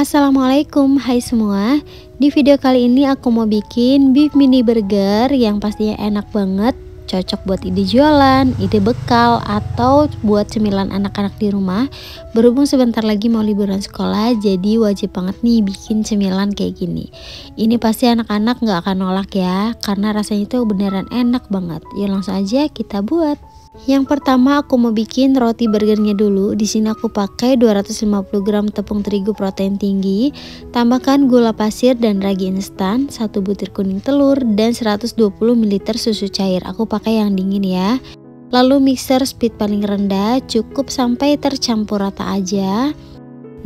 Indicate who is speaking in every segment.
Speaker 1: Assalamualaikum, hai semua. Di video kali ini aku mau bikin beef mini burger yang pastinya enak banget, cocok buat ide jualan, ide bekal, atau buat cemilan anak-anak di rumah. Berhubung sebentar lagi mau liburan sekolah, jadi wajib banget nih bikin cemilan kayak gini. Ini pasti anak-anak gak akan nolak ya, karena rasanya itu beneran enak banget. Yuk langsung aja kita buat. Yang pertama aku mau bikin roti burgernya dulu. Di sini aku pakai 250 gram tepung terigu protein tinggi, tambahkan gula pasir dan ragi instan, 1 butir kuning telur dan 120 ml susu cair. Aku pakai yang dingin ya. Lalu mixer speed paling rendah, cukup sampai tercampur rata aja.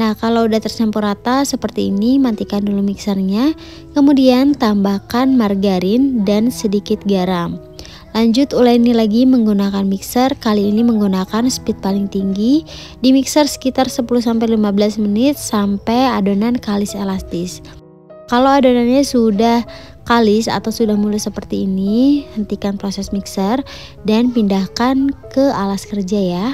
Speaker 1: Nah, kalau udah tercampur rata seperti ini, matikan dulu mixernya. Kemudian tambahkan margarin dan sedikit garam. Lanjut uleni lagi menggunakan mixer, kali ini menggunakan speed paling tinggi. Di mixer sekitar 10-15 menit sampai adonan kalis elastis. Kalau adonannya sudah kalis atau sudah mulus seperti ini, hentikan proses mixer dan pindahkan ke alas kerja ya.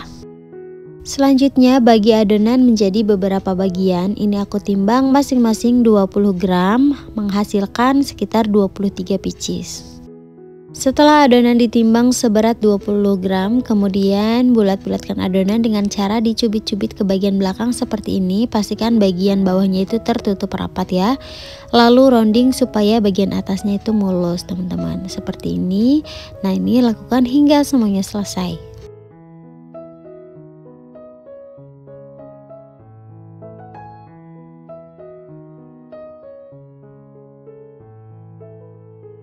Speaker 1: Selanjutnya bagi adonan menjadi beberapa bagian. Ini aku timbang masing-masing 20 gram, menghasilkan sekitar 23 pieces. Setelah adonan ditimbang seberat 20 gram, kemudian bulat-bulatkan adonan dengan cara dicubit-cubit ke bagian belakang seperti ini. Pastikan bagian bawahnya itu tertutup rapat ya. Lalu rounding supaya bagian atasnya itu mulus teman-teman, seperti ini. Nah, ini lakukan hingga semuanya selesai.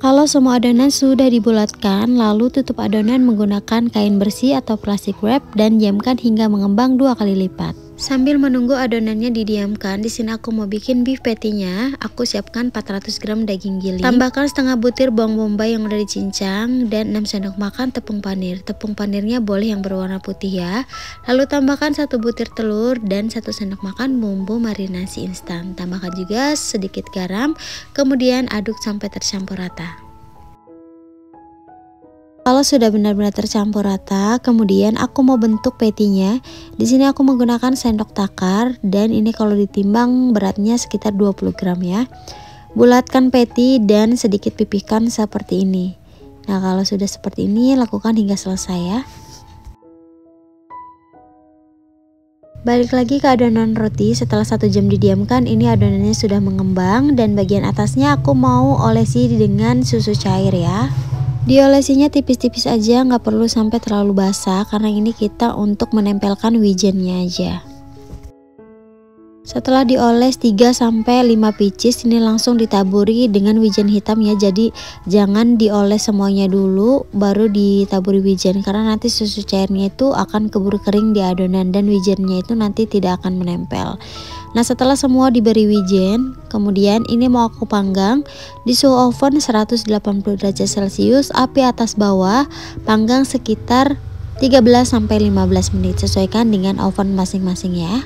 Speaker 1: Kalau semua adonan sudah dibulatkan, lalu tutup adonan menggunakan kain bersih atau plastik wrap dan diamkan hingga mengembang 2 kali lipat. Sambil menunggu adonannya didiamkan, di sini aku mau bikin beef patty-nya. Aku siapkan 400 gram daging giling. Tambahkan setengah butir bawang bombay yang udah dicincang dan 6 sendok makan tepung panir. Tepung panirnya boleh yang berwarna putih ya. Lalu tambahkan 1 butir telur dan 1 sendok makan bumbu marinasi instan. Tambahkan juga sedikit garam, kemudian aduk sampai tercampur rata. Kalau sudah benar-benar tercampur rata, kemudian aku mau bentuk patty-nya. Di sini aku menggunakan sendok takar dan ini kalau ditimbang beratnya sekitar 20 gram ya. Bulatkan patty dan sedikit pipihkan seperti ini. Nah, kalau sudah seperti ini lakukan hingga selesai ya. Balik lagi ke adonan roti. Setelah 1 jam didiamkan, ini adonannya sudah mengembang dan bagian atasnya aku mau olesi dengan susu cair ya. Diolesinya tipis-tipis aja, nggak perlu sampai terlalu basah karena ini kita untuk menempelkan wijennya aja. Setelah dioles 3-5 pieces, ini langsung ditaburi dengan wijen hitam ya. Jadi jangan dioles semuanya dulu baru ditaburi wijen, karena nanti susu cairnya itu akan keburu kering di adonan dan wijennya itu nanti tidak akan menempel. Nah, setelah semua diberi wijen, kemudian ini mau aku panggang di suhu oven 180 derajat celcius, api atas bawah, panggang sekitar 13-15 menit, sesuaikan dengan oven masing-masing ya.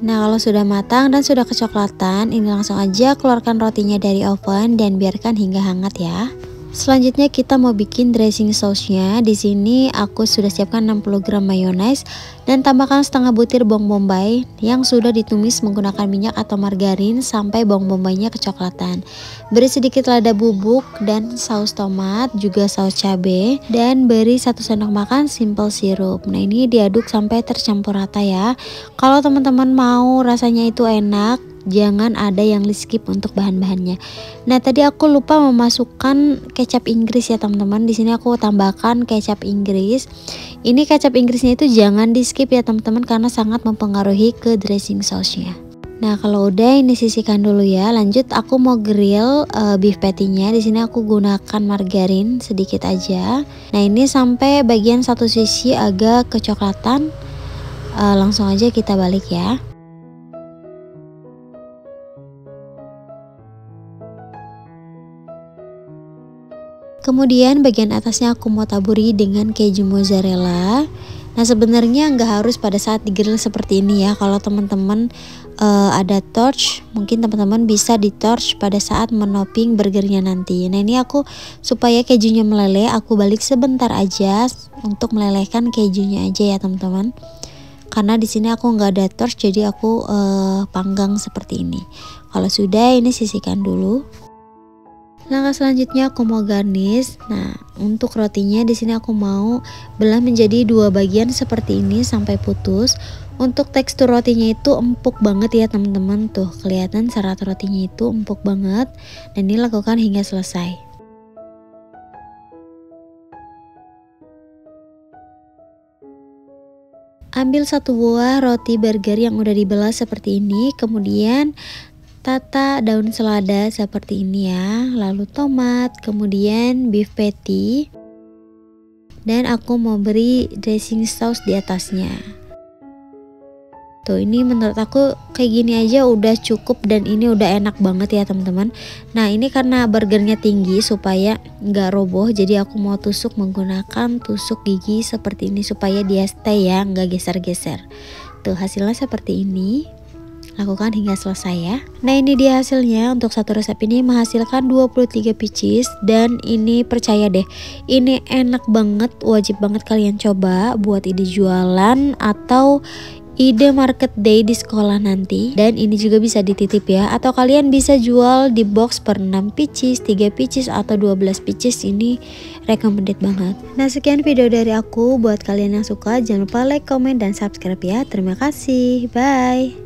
Speaker 1: Nah, kalau sudah matang dan sudah kecoklatan, ini langsung aja keluarkan rotinya dari oven dan biarkan hingga hangat ya. Selanjutnya kita mau bikin dressing sauce-nya. Di sini aku sudah siapkan 60 gram mayones dan tambahkan setengah butir bawang bombay yang sudah ditumis menggunakan minyak atau margarin sampai bawang bombaynya kecoklatan. Beri sedikit lada bubuk dan saus tomat, juga saus cabai, dan beri 1 sendok makan simple syrup. Nah, ini diaduk sampai tercampur rata ya. Kalau teman-teman mau rasanya itu enak, jangan ada yang di skip untuk bahan-bahannya. Nah, tadi aku lupa memasukkan kecap Inggris ya teman-teman. Di sini aku tambahkan kecap Inggris. Ini kecap Inggrisnya itu jangan di skip ya teman-teman karena sangat mempengaruhi ke dressing sauce-nya. Nah, kalau udah ini sisihkan dulu ya. Lanjut aku mau grill beef patty-nya. Di sini aku gunakan margarin sedikit aja. Nah, ini sampai bagian satu sisi agak kecoklatan. Langsung aja kita balik ya. Kemudian bagian atasnya aku mau taburi dengan keju mozzarella. Nah, sebenarnya nggak harus pada saat digrill seperti ini ya. Kalau teman-teman ada torch, mungkin teman-teman bisa di torch pada saat menoping burgernya nanti. Nah, ini aku supaya kejunya meleleh, aku balik sebentar aja untuk melelehkan kejunya aja ya teman-teman. karena di sini aku nggak ada torch, jadi aku panggang seperti ini. Kalau sudah, ini sisihkan dulu. Langkah selanjutnya aku mau garnish. Nah, untuk rotinya di sini aku mau belah menjadi 2 bagian seperti ini sampai putus. Untuk tekstur rotinya itu empuk banget ya teman-teman, tuh kelihatan serat rotinya itu empuk banget, dan ini lakukan hingga selesai. Ambil 1 buah roti burger yang udah dibelah seperti ini, kemudian tata daun selada seperti ini ya, lalu tomat, kemudian beef patty, dan aku mau beri dressing sauce di atasnya. Tuh, ini menurut aku kayak gini aja udah cukup dan ini udah enak banget ya teman-teman. Nah, ini karena burgernya tinggi supaya nggak roboh, jadi aku mau tusuk menggunakan tusuk gigi seperti ini supaya dia stay ya, nggak geser-geser. Tuh, hasilnya seperti ini. Lakukan hingga selesai ya. Nah, ini dia hasilnya. Untuk satu resep ini menghasilkan 23 pieces, dan ini percaya deh, ini enak banget, wajib banget kalian coba buat ide jualan atau ide market day di sekolah nanti. Dan ini juga bisa dititip ya, atau kalian bisa jual di box per 6 pieces, 3 pieces atau 12 pieces. Ini recommended banget. Nah, sekian video dari aku. Buat kalian yang suka, jangan lupa like, comment, dan subscribe ya. Terima kasih, bye.